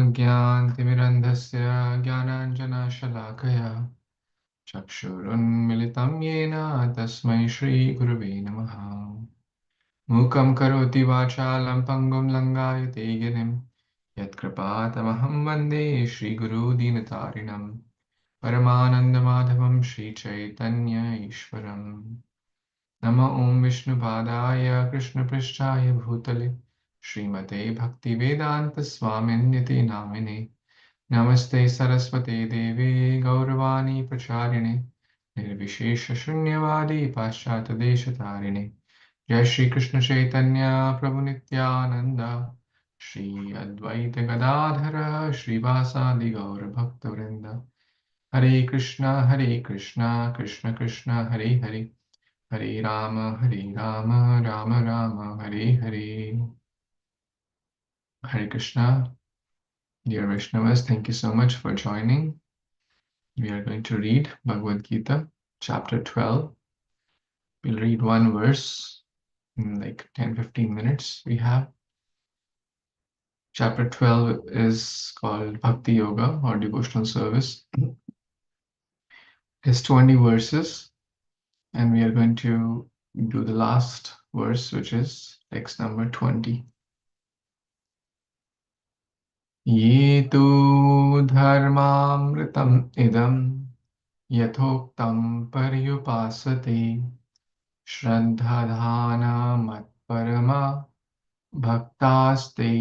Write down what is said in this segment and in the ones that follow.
अज्ञानतिमिरन्धस्य ज्ञानाञ्जनशलाकया चक्षुरुन्मिलितं येन तस्मै श्रीगुरवे नमः। मूकं करोति वाचालं पङ्गुं लङ्घयते गिरिं यत्कृपातमहं वन्दे श्रीगुरुदीनतारिणं परमानन्दमाधवं श्रीचैतन्य ईश्वरम्। नमो ॐ विष्णुपादाय कृष्णपृष्ठाय भूतले श्रीमते भक्तिवेदान्तस्वामिन्यति नामिने नमस्ते सरस्वते देवे गौरवाणी प्रचारिणे निर्विशेषशून्यवादी पाश्चात्यदेशतारिणे जय श्री कृष्ण चैतन्य प्रभु नित्यानंद श्री अद्वैत गदाधर श्रीवासादि गौर भक्तवृंद हरे Krishna Krishna Krishna Hare Hare Hare Ram Ram Ram Hare Hare. Hare Krishna, dear Vaishnavas, thank you so much for joining. We are going to read Bhagavad Gita, chapter 12. We'll read one verse in like 10-15 minutes. We have chapter 12 is called Bhakti Yoga or devotional service. It's 20 verses, and we are going to do the last verse, which is text number 20. ये तु धर्मामृतम् इदं यथोक्तं पर्युपासते श्रद्धाधाना भक्तास्ते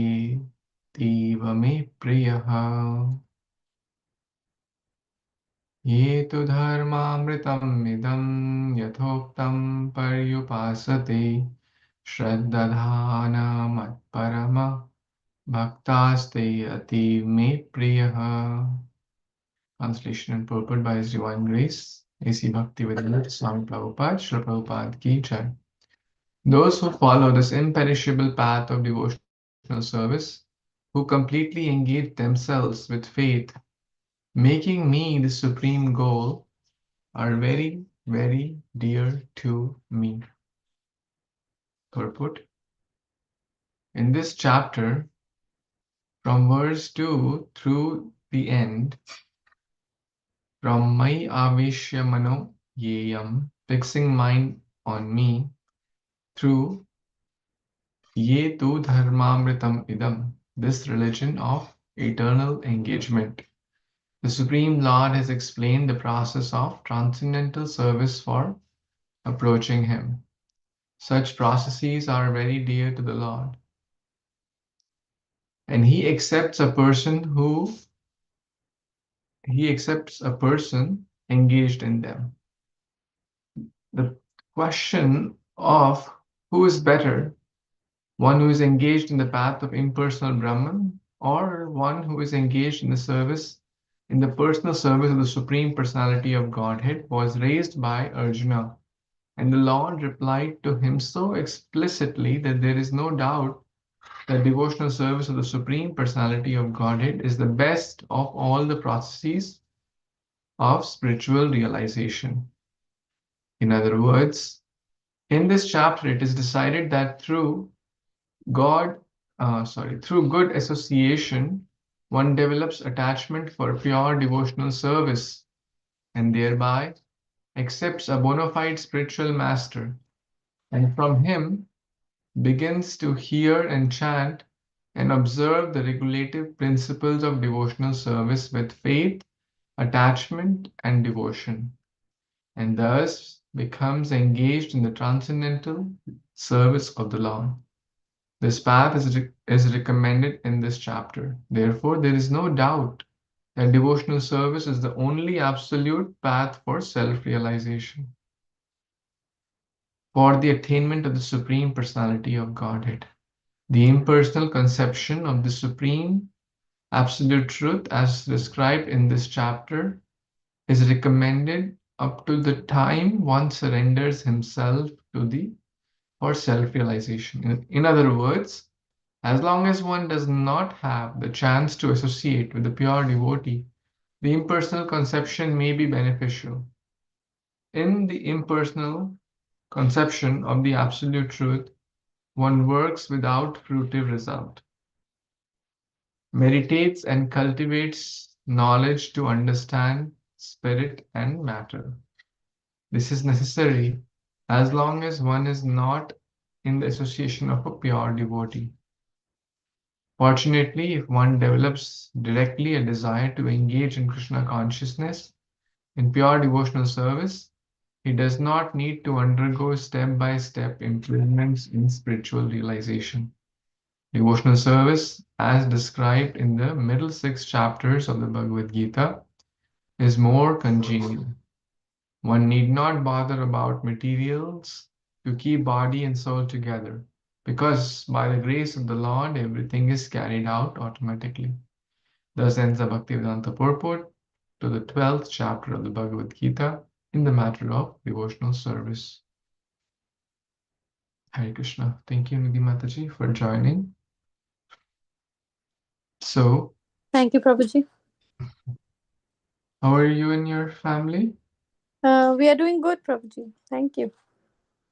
तीव मे प्रियः। ये तु धर्मामृतम् इदं यथोक्तं पर्युपासते श्रद्धाधाना भक्तास्ते अतीव मे प्रियः। Translation and purport by His Divine Grace, A.C. Bhaktivedanta Swami Prabhupada, Srila Prabhupada Ki Jai. Those who follow this imperishable path of devotional service, who completely engage themselves with faith, making me the supreme goal, are very, very dear to me. Purport. In this chapter, from verse 2 through the end, from Mai Avishya Mano Yeyam, fixing mind on me, through Ye tu dharmamritam idam, this religion of eternal engagement. The Supreme Lord has explained the process of transcendental service for approaching Him. Such processes are very dear to the Lord, and He accepts a person engaged in them. The question of who is better, one who is engaged in the path of impersonal Brahman, or one who is engaged in the personal service of the Supreme Personality of Godhead, was raised by Arjuna. And the Lord replied to him so explicitly that there is no doubt that devotional service of the Supreme Personality of Godhead is the best of all the processes of spiritual realization. In other words, in this chapter, it is decided that through good association, one develops attachment for pure devotional service and thereby accepts a bona fide spiritual master, and from him begins to hear and chant and observe the regulative principles of devotional service with faith, attachment, and devotion, and thus becomes engaged in the transcendental service of the Lord. This path is recommended in this chapter. Therefore, there is no doubt that devotional service is the only absolute path for self-realization, for the attainment of the Supreme Personality of Godhead. The impersonal conception of the Supreme Absolute Truth, as described in this chapter, is recommended up to the time one surrenders himself for self-realization. In other words, as long as one does not have the chance to associate with the pure devotee, the impersonal conception may be beneficial. In the impersonal conception of the Absolute Truth, one works without fruitive result. meditates and cultivates knowledge to understand spirit and matter. This is necessary as long as one is not in the association of a pure devotee. Fortunately, if one develops directly a desire to engage in Krishna consciousness in pure devotional service, he does not need to undergo step by step improvements in spiritual realization. Devotional service, as described in the middle six chapters of the Bhagavad Gita, is more congenial. One need not bother about materials to keep body and soul together, because by the grace of the Lord, everything is carried out automatically. Thus ends the Bhaktivedanta purport to the 12th chapter of the Bhagavad Gita in the matter of devotional service. Hare Krishna. Thank you, Nidhi Mataji, for joining. So, Thank you, Prabhuji. how are you and your family? We are doing good, Prabhuji. Thank you.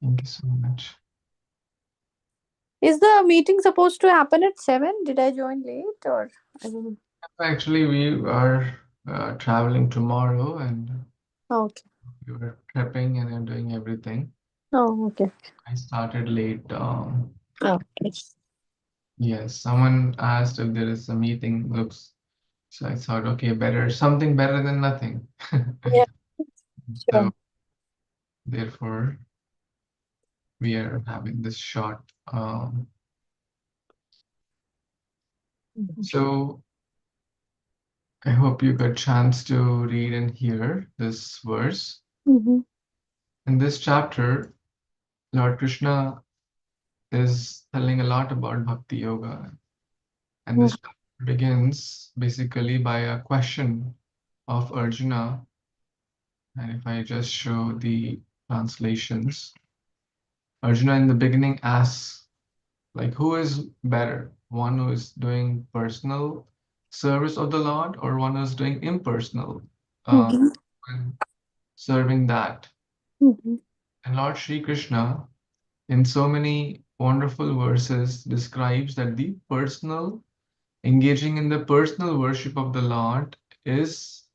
Thank you so much. Is the meeting supposed to happen at 7? Did I join late or I don't know? Actually, we are traveling tomorrow and Oh, okay. we were prepping and I'm doing everything. Oh, okay. I started late. Oh, yes. Yes, someone asked if there is a meeting. Looks, so I thought, okay, better something better than nothing. Yeah, So sure. therefore, we are having this short. Mhm. So I hope you got chance to read and hear this verse. Mhm. In this chapter, Lord Krishna is telling a lot about Bhakti Yoga. And Mhm. this chapter begins basically by a question of Arjuna. And if I just show the translations, Arjuna in the beginning asks, like, who is better? One who is doing personal service of the Lord or one who's doing impersonal uh, Mhm. and serving that? Mhm. And Lord Sri Krishna, in so many wonderful verses, describes that the personal engaging in the personal worship of the Lord is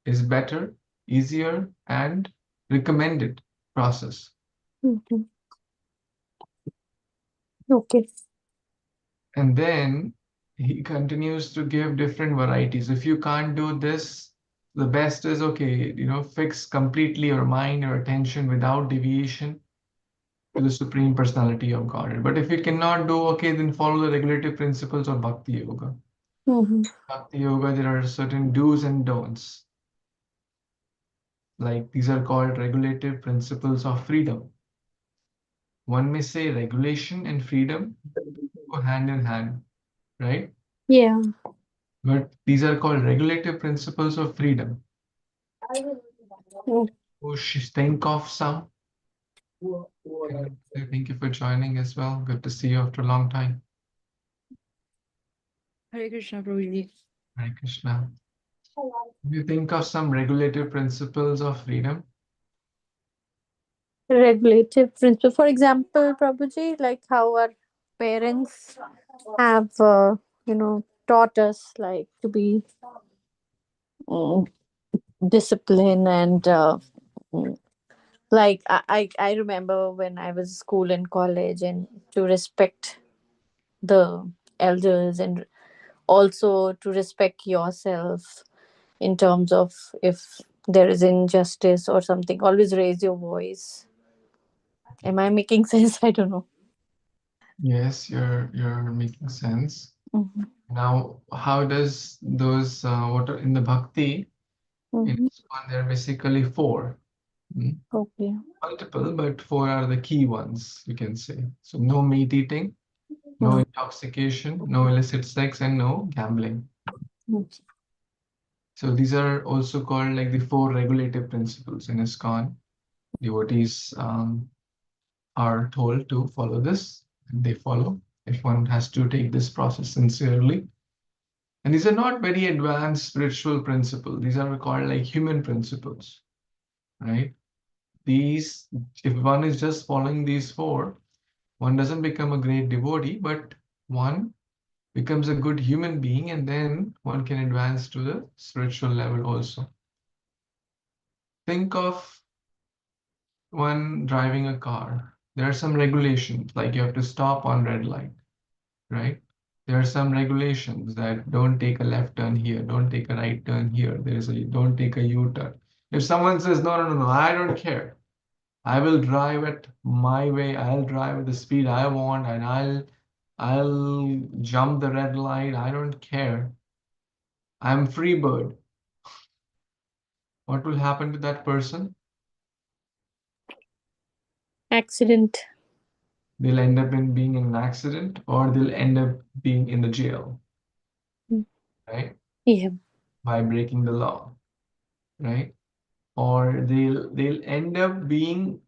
is better, easier, and recommended process. Mhm. Okay. And then he continues to give different varieties. If you can't do this, the best is okay, fix completely your mind or attention without deviation to the Supreme Personality of Godhead. But if you cannot do okay, then follow the regulative principles of Bhakti Yoga. Mhm. Bhakti Yoga, there are certain do's and don'ts. Like these are called regulative principles of freedom. One may say regulation and freedom go hand in hand, right? Yeah. But these are called regulative principles of freedom. Mm. Think of some. And thank you for joining as well. Good to see you after a long time. Hare Krishna, Prabhuji. Hare Krishna. You think of some regulative principles of freedom. Regulative principle. For example, Prabhuji, like how our parents have, taught us like to be mm, disciplined and mm, like I remember when I was school and college and to respect the elders and also to respect yourself in terms of if there is injustice or something always raise your voice. Am I making sense? I don't know. Yes, you're making sense. Mhm. Now, how does those what are in the bhakti in Mhm. this one? There are basically four. Mm, Okay. multiple, but four are the key ones, you can say. So no meat eating, no Mhm. intoxication, no illicit sex, and no gambling. So these are also called like the four regulative principles in ISKCON. Devotees are told to follow this, and they follow if one has to take this process sincerely. And these are not very advanced spiritual principles. These are called like human principles, right? These, if one is just following these four, one doesn't become a great devotee, but one becomes a good human being, and then one can advance to the spiritual level also. Think of one driving a car. There are some regulations, like you have to stop on red light, right? There are some regulations that don't take a left turn here, don't take a right turn here. There's a don't take a U-turn. If someone says, no, no, no, no, I don't care. I will drive it my way. I'll drive at the speed I want, and I'll jump the red light. I don't care. I'm free bird. What will happen to that person? Accident. They'll end up in being in an accident, or they'll end up being in the jail, right? Yeah. By breaking the law, right? Or they'll end up being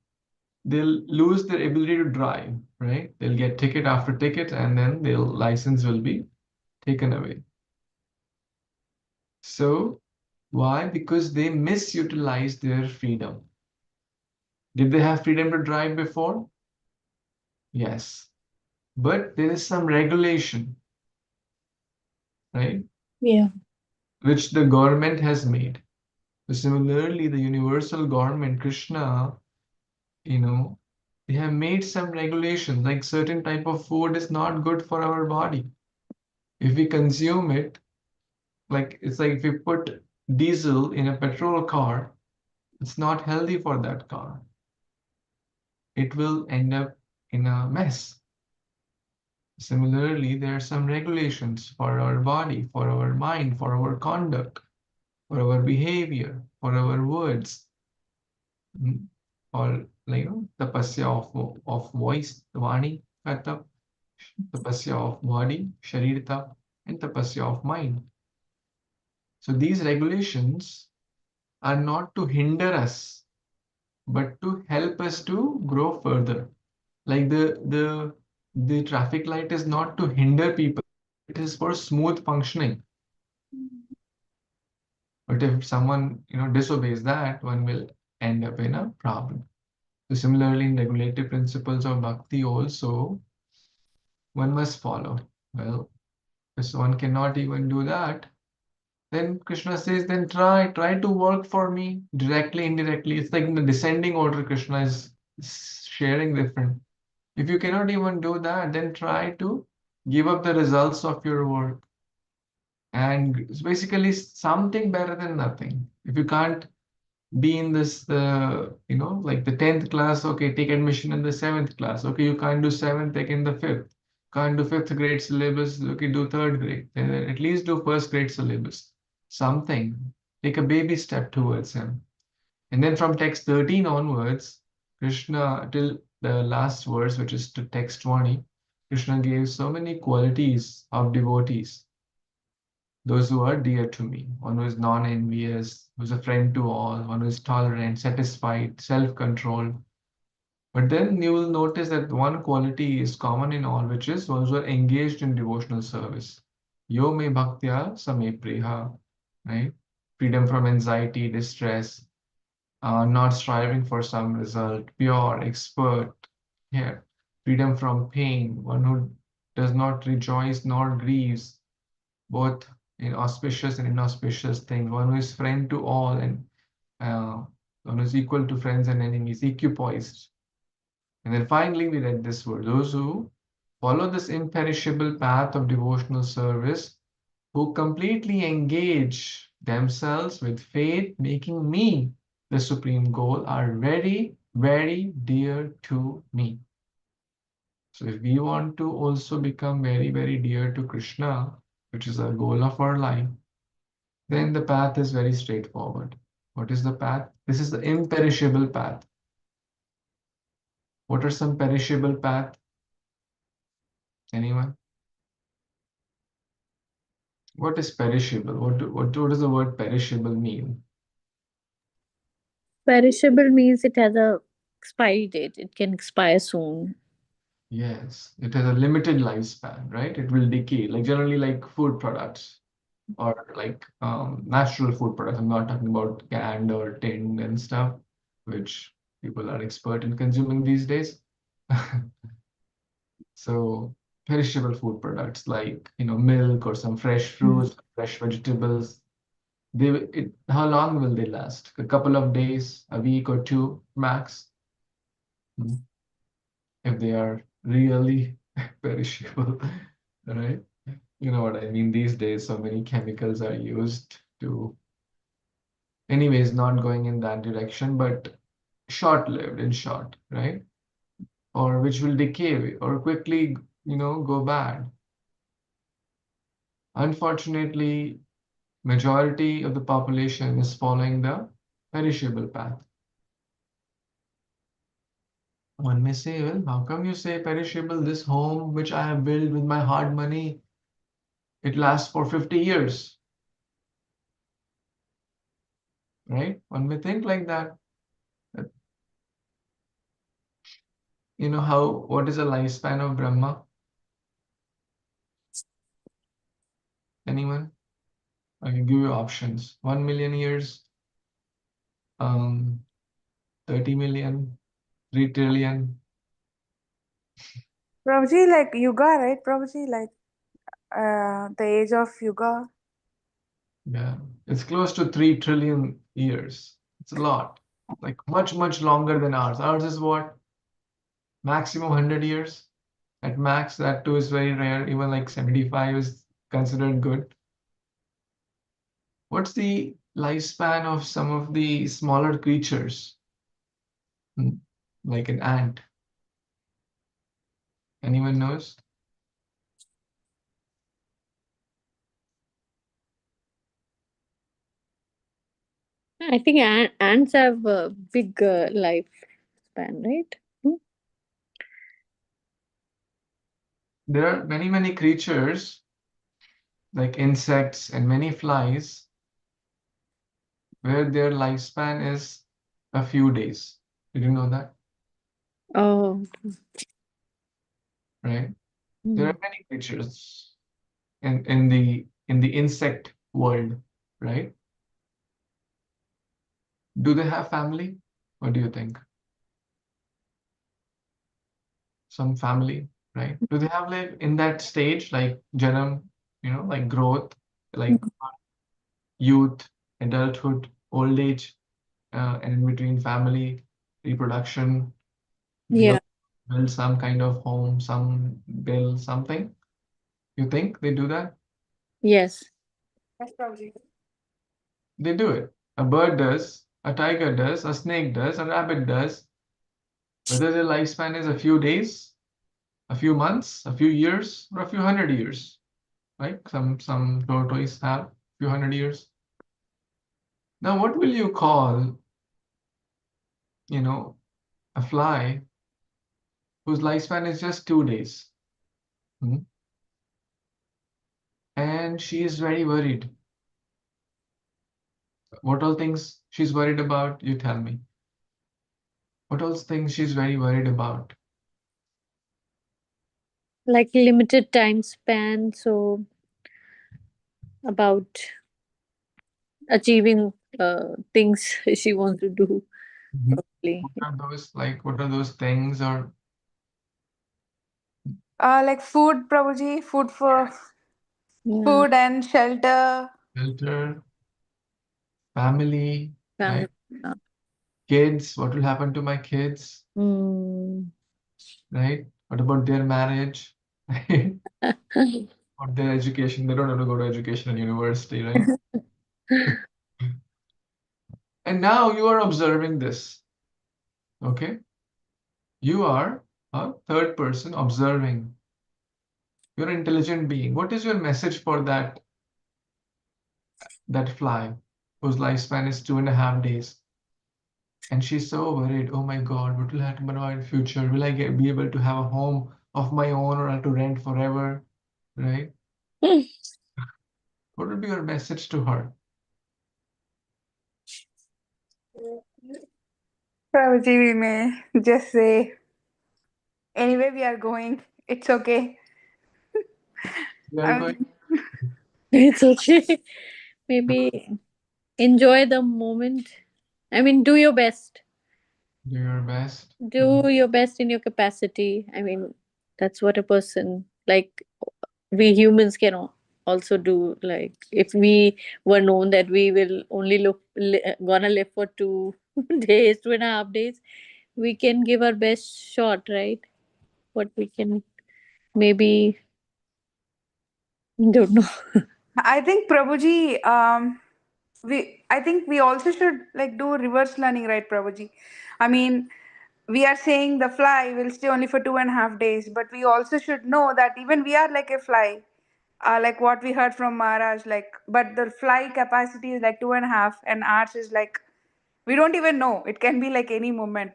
they'll lose their ability to drive, right? They'll get ticket after ticket, and then their license will be taken away. So why? Because they misutilize their freedom. Did they have freedom to drive before? Yes. But there is some regulation, right? Yeah. Which the government has made. So similarly, the universal government, Krishna, you know, they have made some regulations, like certain type of food is not good for our body. If we consume it, like it's like if we put diesel in a petrol car, it's not healthy for that car. It will end up in a mess. Similarly, there are some regulations for our body, for our mind, for our conduct, for our behavior, for our words. Mm. Or like tapasya of voice, vani, kata, tapasya of body, sharirita, and tapasya of mind. So these regulations are not to hinder us, but to help us to grow further. Like the traffic light is not to hinder people, it is for smooth functioning. But if someone disobeys that, one will end up in a problem. So similarly, in regulative principles of bhakti also, one must follow. Well, if one cannot even do that, then Krishna says, then try to work for me directly, indirectly. It's like in the descending order, Krishna is sharing different. If you cannot even do that, then try to give up the results of your work. And it's basically something better than nothing. If you can't be in this, like the 10th class, okay, take admission in the 7th class. Okay, you can't do 7th, take in the 5th. Can't do 5th grade syllabus, okay, do 3rd grade. Then at least do 1st grade syllabus. Something. Take a baby step towards him. And then from text 13 onwards, Krishna, till the last verse, which is to text 20, Krishna gave so many qualities of devotees, those who are dear to me, one who is non-envious, who is a friend to all, one who is tolerant, satisfied, self-controlled. But then you will notice that one quality is common in all, which is those who are engaged in devotional service. Yo me bhaktya same priha, right? Freedom from anxiety, distress, not striving for some result, pure, expert, here. Freedom from pain, one who does not rejoice nor grieves, both in auspicious and inauspicious things, one who is friend to all and uh, one who is equal to friends and enemies, equipoised. And then finally, we read this word, those who follow this imperishable path of devotional service, who completely engage themselves with faith, making me the supreme goal, are very, very dear to me. So if we want to also become very, very dear to Krishna, which is our goal of our life, then the path is very straightforward. What is the path? This is the imperishable path. What are some perishable path? Anyone? What is perishable? What does the word perishable mean? Perishable means it has a expiry date. It can expire soon. Yes, it has a limited lifespan, right? It will decay, like generally like food products or like natural food products. I'm not talking about canned or tinned and stuff, which people are expert in consuming these days. So perishable food products like, milk or some fresh fruits, fresh vegetables. How long will they last? A couple of days, a week or two max, hmm, if they are really perishable, right? You know what I mean? These days, so many chemicals are used to, anyways, not going in that direction, but short-lived in short, right? Or which will decay or quickly, go bad. Unfortunately, majority of the population is following the perishable path. One may say, well, how come you say perishable? This home which I have built with my hard money, it lasts for 50 years, right? One may think like that. But what is the lifespan of Brahma? Anyone? I can give you options. 1 million years, um, 30 million, 3 trillion. Prabhuji, like Yuga, right? Prabhuji, like the age of Yuga. Yeah, it's close to 3 trillion years. It's a lot. Like much, much longer than ours. Ours is what? Maximum 100 years at max. That too is very rare. Even like 75 is considered good. What's the lifespan of some of the smaller creatures? Hmm, like an ant. Anyone knows? I think ants have a big lifespan, right? Hmm? There are many, many creatures like insects and many flies where their lifespan is a few days. Did you know that? Oh. Right? There Hmm. are many creatures in the insect world, right? Do they have family? What do you think? Some family, right? Do they have like in that stage like janam, like growth, like youth, adulthood, old age, and in between family, reproduction, Yeah. build, build some kind of home, some build something? You think they do that? Yes. Yes, Prabhuji. They do it. A bird does, a tiger does, a snake does, a rabbit does. Whether their lifespan is a few days, a few months, a few years, or a few hundred years, right? Some tortoise have a few hundred years. Now, what will you call, you know, a fly whose lifespan is just 2 days? Hmm? And she is very worried. What all things she's worried about? You tell me. What all things she's very worried about? Like limited time span, so about achieving things she wants to do Mhm. properly. What are those like? What are those things or Like food, Prabhuji, food for Yeah. food and shelter. shelter, family, Family. right? Kids, what will happen to my kids, Mm. right? What about their marriage, right? Or their education? They don't have to go to education and university, right? And now you are observing this, okay? You are a third person observing. You're an intelligent being. What is your message for that fly whose lifespan is 2.5 days? And she's so worried. Oh my God, what will happen in my future? Will I be able to have a home of my own or I have to rent forever? Right? What would be your message to her? Prabhuji, we may just say, anyway, we are going. It's okay. We are I going to mean, It's okay. Maybe enjoy the moment. I mean, do your best. do your best. Mhm. Do your best in your capacity. I mean, that's what a person like we humans can also do. Like if we were known that we will only gonna live for 2 days, 2.5 days, we can give our best shot, right? What we can maybe don't know. I think Prabhuji, I think we also should like do reverse learning, right, Prabhuji? I mean, we are saying the fly will stay only for 2.5 days, but we also should know that even we are like a fly, like what we heard from Maharaj, like, but the fly capacity is like 2.5, and ours is like, we don't even know. It can be like any moment.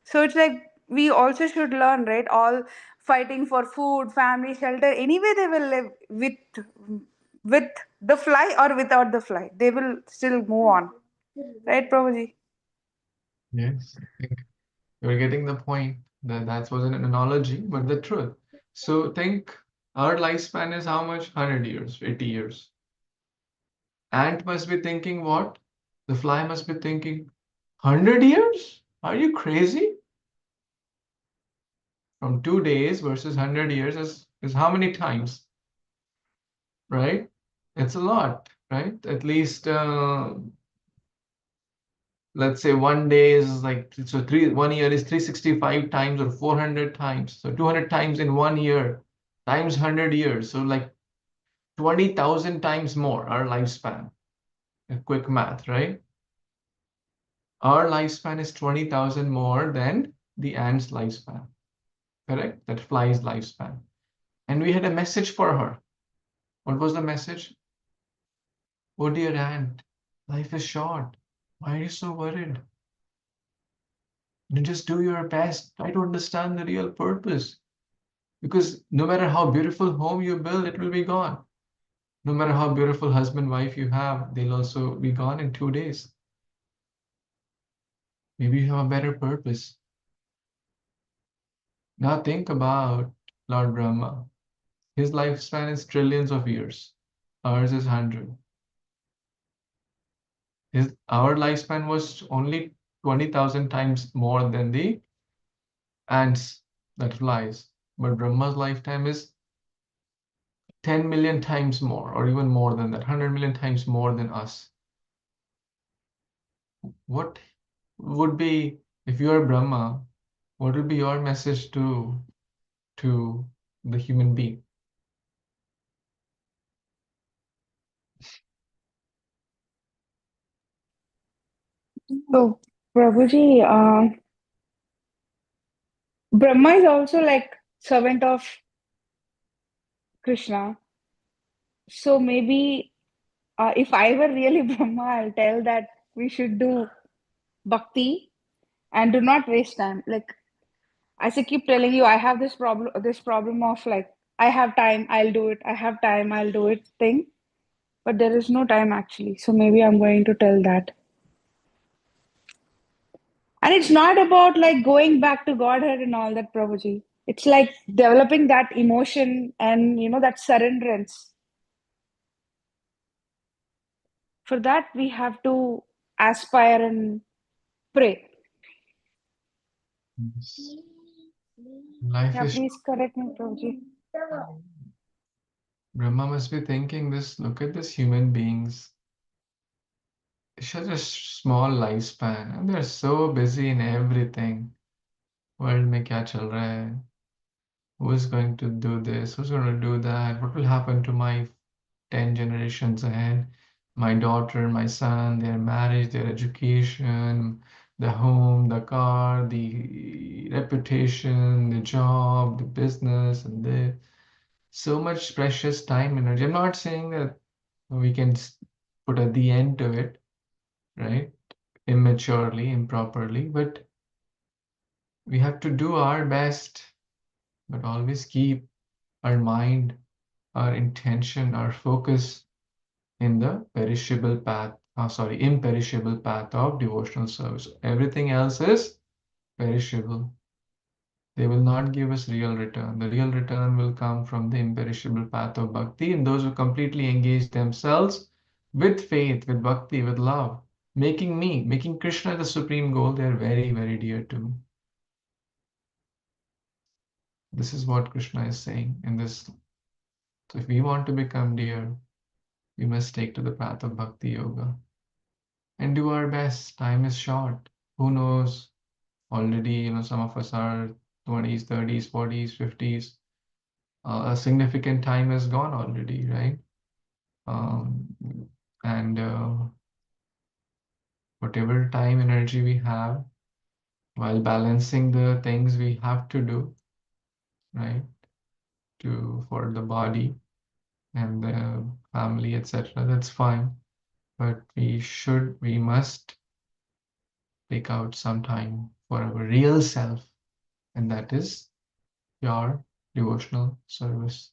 So it's like we also should learn, right? All fighting for food, family, shelter. Anyway, they will live with the fly or without the fly. They will still move on, right, Prabhuji? Yes, I think you're getting the point that that wasn't an analogy, but the truth. So think our lifespan is how much? 100 years, 80 years. Ant must be thinking what? The fly must be thinking, 100 years? Are you crazy? From 2 days versus 100 years is how many times, right? It's a lot, right? At least, let's say one day is like, so 1 year is 365 times or 400 times. So 200 times in 1 year times 100 years. So like 20,000 times more our lifespan. A quick math, right? Our lifespan is 20,000 more than the ant's lifespan, correct? That fly's lifespan. And we had a message for her. What was the message? Oh dear ant, life is short. Why are you so worried? You just do your best. Try to understand the real purpose. Because no matter how beautiful home you build, it will be gone. No matter how beautiful husband, wife you have, they'll also be gone in 2 days. Maybe you have a better purpose. Now think about Lord Brahma. His lifespan is trillions of years. Ours is 100. Our lifespan was only 20,000 times more than the ants that flies. But Brahma's lifetime is 10 million times more, or even more than that, 100 million times more than us. What would be, if you are Brahma, what would be your message to the human being? So, Prabhuji, Brahma is also like servant of Krishna. So maybe if I were really Brahma, I'll tell that we should do bhakti and do not waste time. Like as I keep telling you, I have this problem of like I have time, I'll do it. I have time, I'll do it thing. But there is no time actually. So maybe I'm going to tell that. And it's not about like going back to Godhead and all that, Prabhuji. It's like developing that emotion and that surrenderance. For that, we have to aspire and pray. Yes. Life Yeah, is please correct me, Prabhuji. Brahma must be thinking this, look at this human beings. Such a small lifespan and they're so busy in everything. World में क्या चल रहा है? Who is going to do this? Who's going to do that? What will happen to my 10 generations ahead? My daughter, my son, their marriage, their education, the home, the car, the reputation, the job, the business, and the so much precious time, energy. I'm not saying that we can put at the end to it, right? Immaturely, improperly, but we have to do our best, but always keep our mind, our intention, our focus in the perishable path, imperishable path of devotional service. Everything else is perishable. They will not give us real return. The real return will come from the imperishable path of bhakti, and those who completely engage themselves with faith, with bhakti, with love, making Krishna the supreme goal, they are very, very dear to me. This is what Krishna is saying in this. So if we want to become dear, we must take to the path of Bhakti Yoga and do our best. Time is short. Who knows? Already, some of us are 20s, 30s, 40s, 50s. A significant time has gone already, right? Um, and whatever time, energy we have, while balancing the things we have to do, right, for the body and the family, etc., that's fine. But we must take out some time for our real self, and that is your devotional service.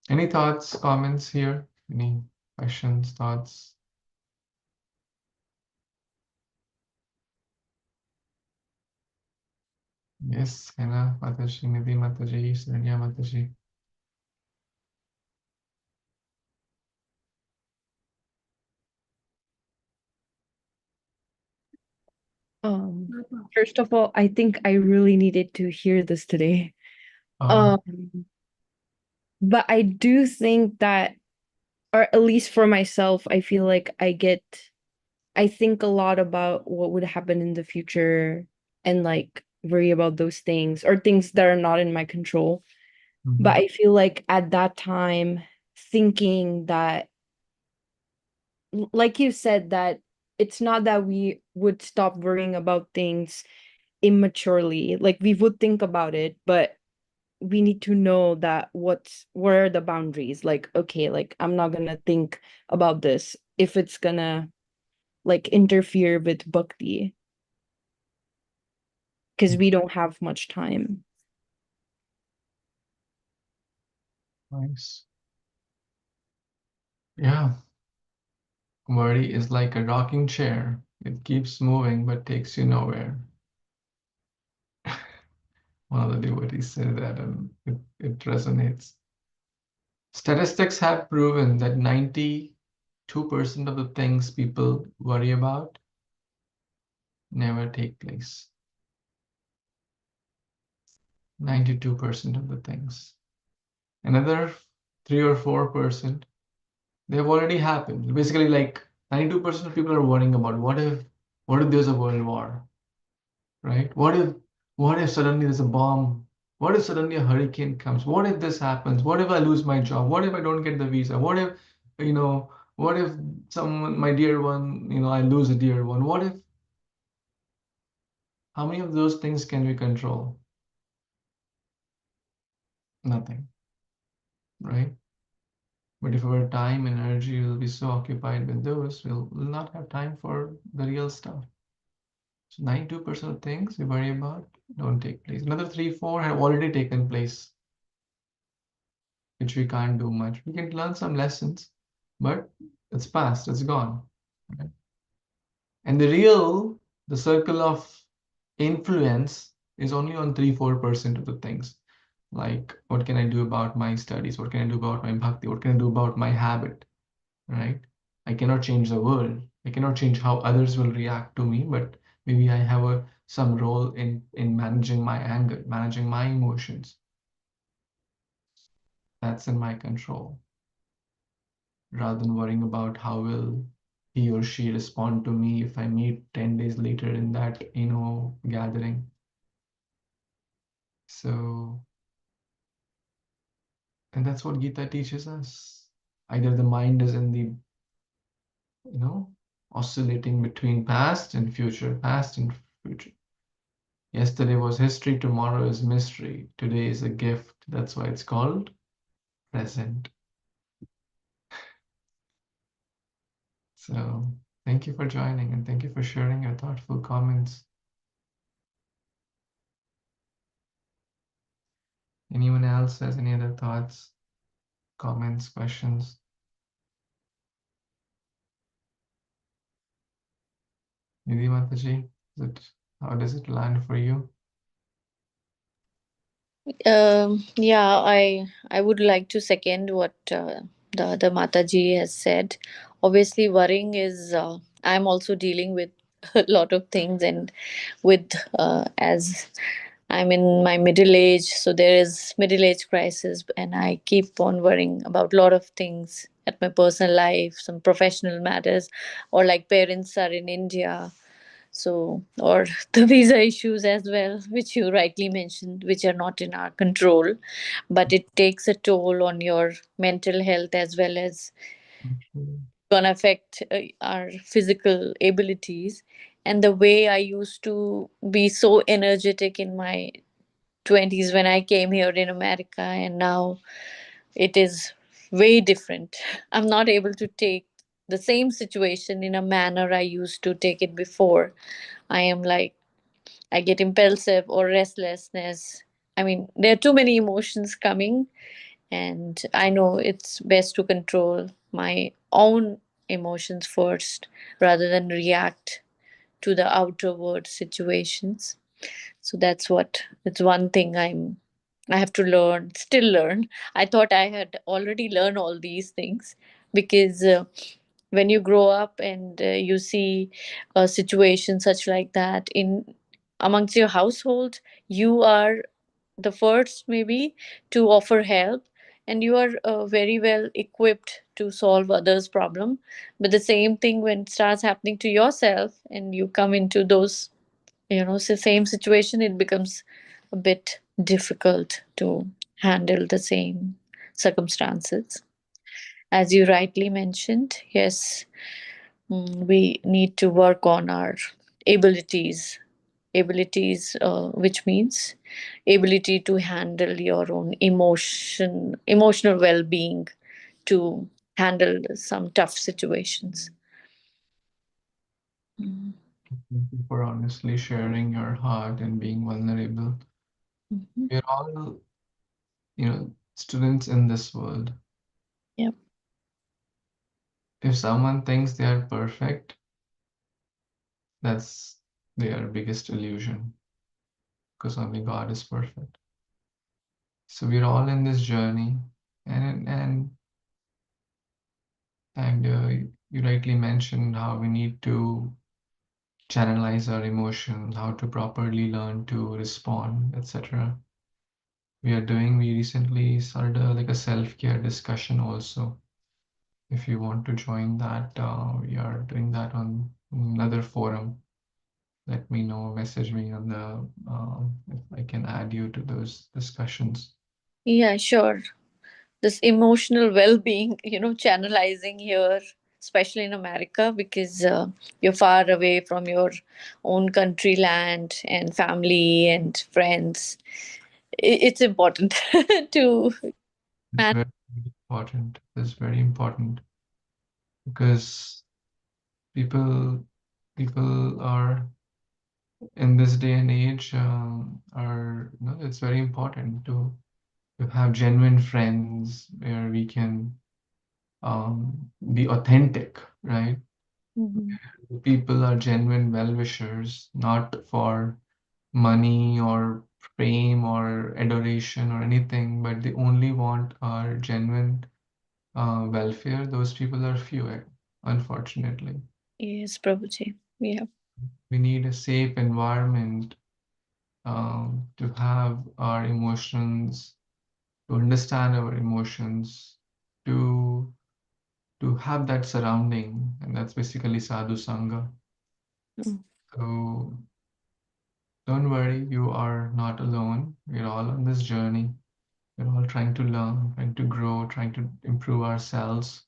Any thoughts, comments here? Any questions, thoughts? Yes, Hannah Mataji, Nidhi Mataji, Srila Mataji. Um, First of all, I think I really needed to hear this today. Oh, But I do think that, or at least for myself, I feel like I think a lot about what would happen in the future and like worry about those things or things that are not in my control. But I feel like at that time, thinking that, like you said, that it's not that we would stop worrying about things immaturely. Like we would think about it, but we need to know that where are the boundaries. Like, okay, like I'm not gonna think about this if it's gonna like interfere with bhakti because we don't have much time. nice. Yeah, worry is like a rocking chair. It keeps moving but takes you nowhere. One of the devotees said that, and it resonates. Statistics have proven that 92% of the things people worry about never take place. 92% of the things. Another 3 or 4%, they've already happened. Basically, like 92% of people are worrying about what if there's a world war, right? What if suddenly there's a bomb? What if suddenly a hurricane comes? What if this happens? What if I lose my job? What if I don't get the visa? You know, what if someone, my dear one, I lose a dear one? How many of those things can we control? Nothing, right? But if our time and energy will be so occupied with those, we'll not have time for the real stuff. So 92% of things we worry about don't take place. Another 3, 4 have already taken place, which we can't do much. We can learn some lessons, but it's past, it's gone. Right? And the circle of influence is only on 3, 4% of the things. Like, what can I do about my studies? What can I do about my bhakti? What can I do about my habit? Right? I cannot change the world. I cannot change how others will react to me, but maybe I have some role in managing my anger, managing my emotions. That's in my control, rather than worrying about how will he or she respond to me if I meet 10 days later in that, gathering. So, and that's what Gita teaches us. Either the mind is in the, oscillating between past and future, past and future. Yesterday was history, tomorrow is mystery. Today is a gift. That's why it's called present. So thank you for joining and thank you for sharing your thoughtful comments. Anyone else has any other thoughts, comments, questions? Nidhi Mataji, how does it land for you? Yeah, I would like to second what the Mataji has said. Obviously, worrying is. I'm also dealing with a lot of things, and with as I'm in my middle age, so there is middle age crisis, and I keep on worrying about a lot of things at my personal life, some professional matters, or like parents are in India, so or the visa issues as well, which you rightly mentioned, which are not in our control, but it takes a toll on your mental health as well as Okay. gonna affect our physical abilities. And the way I used to be so energetic in my 20s when I came here in America, and now it is way different. I'm not able to take the same situation in a manner I used to take it before. I am like, I get impulsive or restlessness. I mean, there are too many emotions coming, and I know it's best to control my own emotions first rather than react to the outer world situations. So that's what, it's one thing I have to learn, still learn. I thought I had already learned all these things because when you grow up and you see a situation such like that in amongst your household, you are the first maybe to offer help, and you are very well equipped to solve others problem. But the same thing when it starts happening to yourself and you come into those, same situation, it becomes a bit difficult to handle the same circumstances. As you rightly mentioned, yes, we need to work on our abilities. Which means ability to handle your own emotional well-being, to handle some tough situations. Mm. Thank you for honestly sharing your heart and being vulnerable. Mhm. We're all, students in this world. Yep. If someone thinks they are perfect, that's their biggest illusion, because only God is perfect. So we're all in this journey, and you rightly mentioned how we need to channelize our emotions, how to properly learn to respond, etc. We recently started like a self-care discussion also. If you want to join that, we are doing that on another forum. Let me know, message me on the if I can add you to those discussions. Yeah, sure. This emotional well-being, channelizing here, especially in America, because you're far away from your own country, land, and family and friends. It's important to It's manage. very important. It's very important because people people are in this day and age are it's very important to have genuine friends where we can be authentic, right? Mhm. People are genuine well-wishers, not for money or fame or adoration or anything, but they only want our genuine welfare. Those people are few, unfortunately. Yes, Prabhuji. Yeah. We need a safe environment to have our emotions, to understand our emotions, to to have that surrounding, and that's basically sadhu sangha. Mm. So don't worry, you are not alone. We're all on this journey. We're all trying to learn, trying to grow, trying to improve ourselves.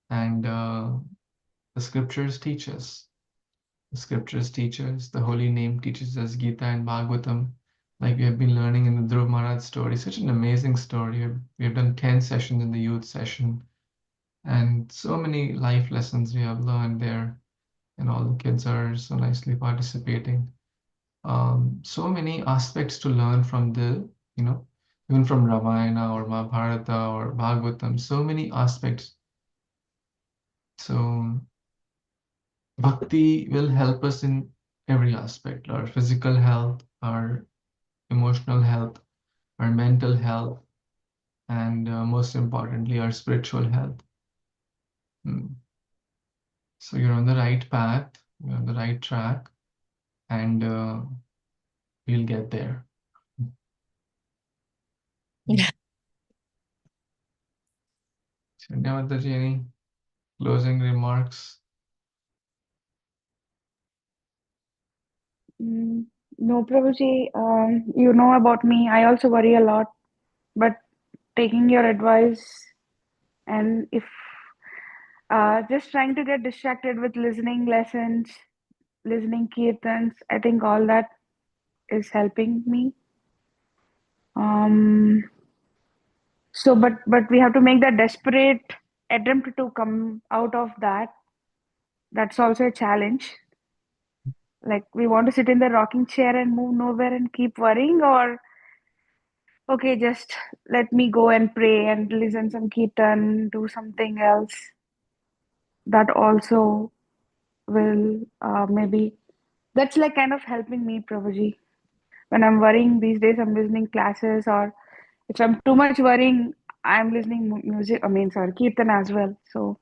And the scriptures teach us. The scriptures teach us. The holy name teaches us Gita and Bhagavatam. Like we have been learning in the Dhruv Maharaj story, such an amazing story. We have done 10 sessions in the youth session, and so many life lessons we have learned there. And all the kids are so nicely participating. So many aspects to learn from you know, even from Ramayana or Mahabharata or Bhagavatam, so many aspects. So bhakti will help us in every aspect, our physical health, our emotional health, our mental health, and most importantly, our spiritual health. Mm. So you're on the right path, you're on the right track, and we'll get there. Mataji, any closing remarks? No, Prabhuji, you know about me. I also worry a lot, but taking your advice and if just trying to get distracted with listening lessons, listening kirtans, I think all that is helping me. Um, but we have to make that desperate attempt to come out of that. That's also a challenge. Like we want to sit in the rocking chair and move nowhere and keep worrying, or okay, just let me go and pray and listen some kirtan, do something else. That also will maybe that's like kind of helping me, Prabhuji. When I'm worrying these days, I'm listening classes, or if I'm too much worrying, I'm listening music. I mean, sorry, kirtan as well. So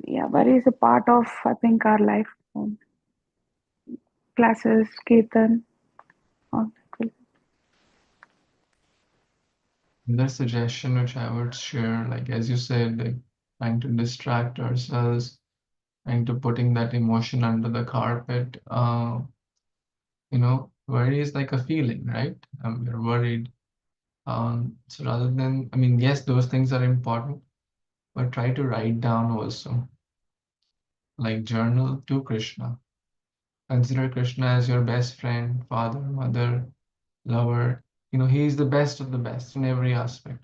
yeah, worry is a part of I think our life. Classes, kirtan, all that will. Another suggestion which I would share, like as you said, like trying to distract ourselves, trying to putting that emotion under the carpet. Worry is like a feeling, right? You're worried. So rather than, I mean, yes, those things are important, but try to write down also, like journal to Krishna. Consider Krishna as your best friend, father, mother, lover. He is the best of the best in every aspect.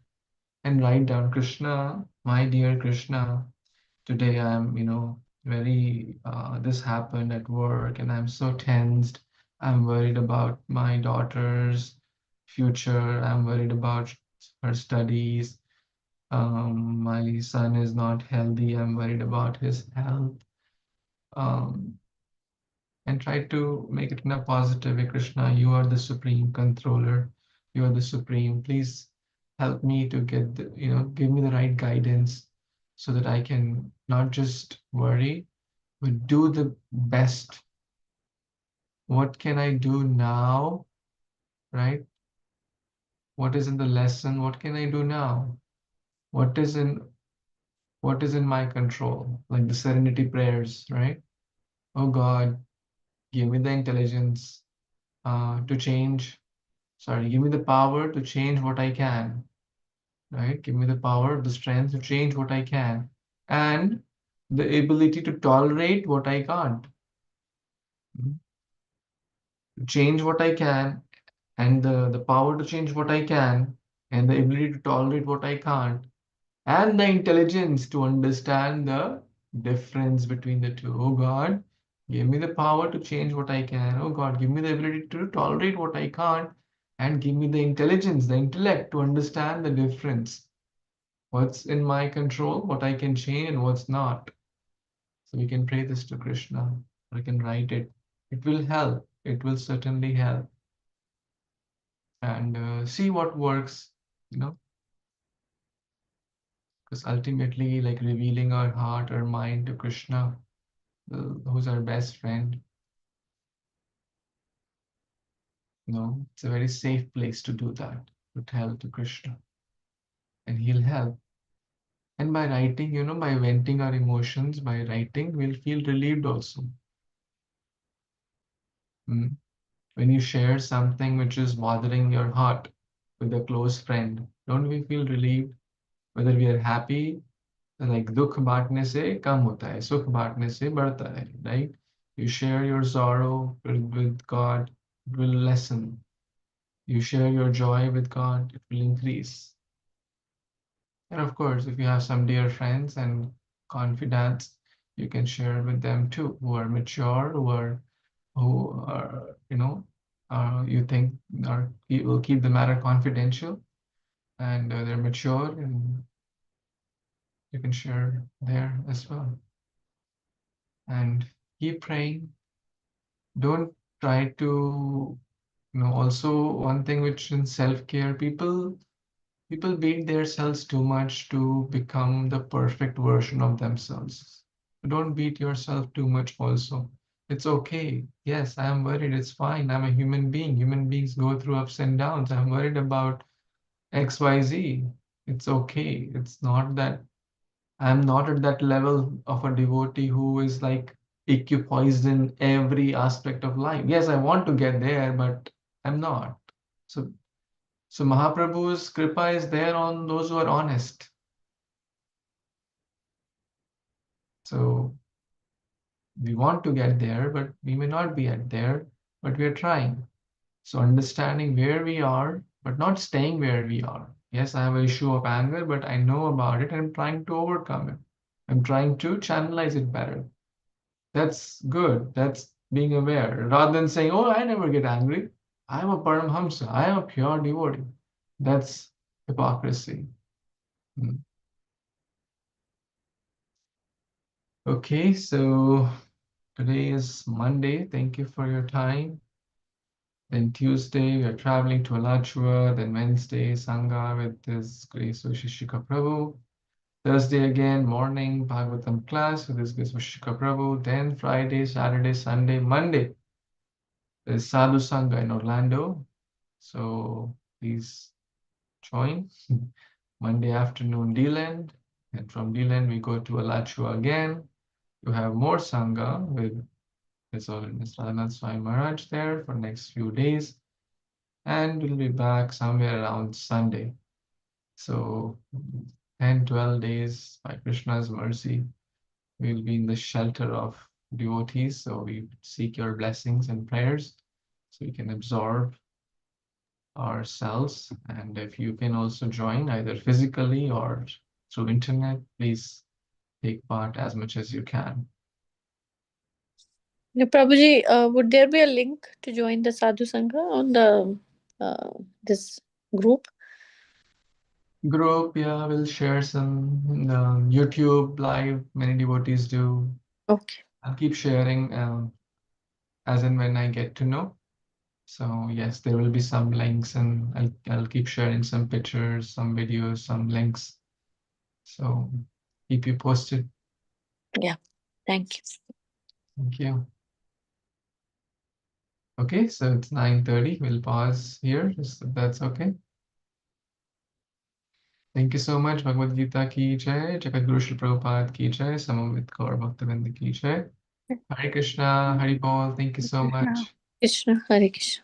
And write down, Krishna, my dear Krishna, today I'm, very, this happened at work and I'm so tensed. I'm worried about my daughter's future. I'm worried about her studies. My son is not healthy. I'm worried about his health. Um, and try to make it in a positive way. Krishna, you are the supreme controller. You are the supreme. Please help me to get give me the right guidance so that I can not just worry, but do the best. What can I do now, right? What is in the lesson? What can I do now? What is in what is in my control? Like the serenity prayers, right? Oh God, give me the intelligence to change. Sorry, give me the power to change what I can, right? Give me the power, the strength to change what I can, and the ability to tolerate what I can't. To change what I can, and the power to change what I can, and the ability to tolerate what I can't, and the intelligence to understand the difference between the two. Oh God, give me the power to change what I can. Oh God, give me the ability to tolerate what I can't, and give me the intelligence, the intellect to understand the difference. What's in my control, what I can change, and what's not. So we can pray this to Krishna. I can write it. It will help. It will certainly help. And see what works, you know, because ultimately, like revealing our heart, our mind to Krishna, who's our best friend, it's a very safe place to do that, to tell to Krishna, and he'll help. And by writing, by venting our emotions, by writing, we'll feel relieved also. Mm. When you share something which is bothering your heart with a close friend, don't we feel relieved? Whether we are happy, like dukh बांटने से कम होता है, सुख बांटने से बढ़ता है, right? You share your sorrow with God, it will lessen. You share your joy with God, it will increase. And of course, if you have some dear friends and confidants, you can share with them too, who are mature, who are, you think you will keep the matter confidential, and they're mature, and you can share there as well. And keep praying. Don't try to, also one thing which in self-care, people beat themselves too much to become the perfect version of themselves. Don't beat yourself too much also. It's okay. Yes, I am worried. It's fine. I'm a human being. Human beings go through ups and downs. I'm worried about XYZ. It's okay. It's not that I'm not at that level of a devotee who is like equipoised in every aspect of life. Yes, I want to get there, but I'm not. So, so Mahaprabhu's kripa is there on those who are honest. So we want to get there, but we may not be at there, but we are trying. So understanding where we are, but not staying where we are. Yes, I have an issue of anger, but I know about it and I'm trying to overcome it. I'm trying to channelize it better. That's good. That's being aware. Rather than saying, oh, I never get angry. I'm a Paramhamsa. I am a pure devotee. That's hypocrisy. Hmm. Okay, so today is Monday. Thank you for your time. Then Tuesday, we are traveling to Alachua. Then Wednesday, Sangha with His Grace Vishishika Prabhu. Thursday again, morning, Bhagavatam class with His Grace Vishishika Prabhu. Then Friday, Saturday, Sunday, Monday, there's Sadhu Sangha in Orlando. So please join. Monday afternoon, D-Land. And from D-Land, we go to Alachua again. You have more Sangha with His Holiness Radhanath Swami Maharaj there for next few days. And we'll be back somewhere around Sunday. So 10, 12 days by Krishna's mercy, we'll be in the shelter of devotees. So we seek your blessings and prayers so we can absorb ourselves. And if you can also join either physically or through internet, please take part as much as you can. Now, Prabhuji, would there be a link to join the Sadhu Sangha on the this group? Group, yeah, we'll share some YouTube live. Many devotees do. Okay. I'll keep sharing as and when I get to know. So yes, there will be some links, and I'll keep sharing some pictures, some videos, some links. So keep you posted. Yeah. Thank you. Thank you. Okay, so it's 9:30. We'll pause here, if that's okay. Thank you so much. Bhagavad Gita ki jai, Jagat Guru Shri Prabhupada ki jai, Samavit Gaur Bhaktavinda ki jai. Hare Krishna, Hari Bol. Thank you so Krishna. much. Krishna, Hare Krishna.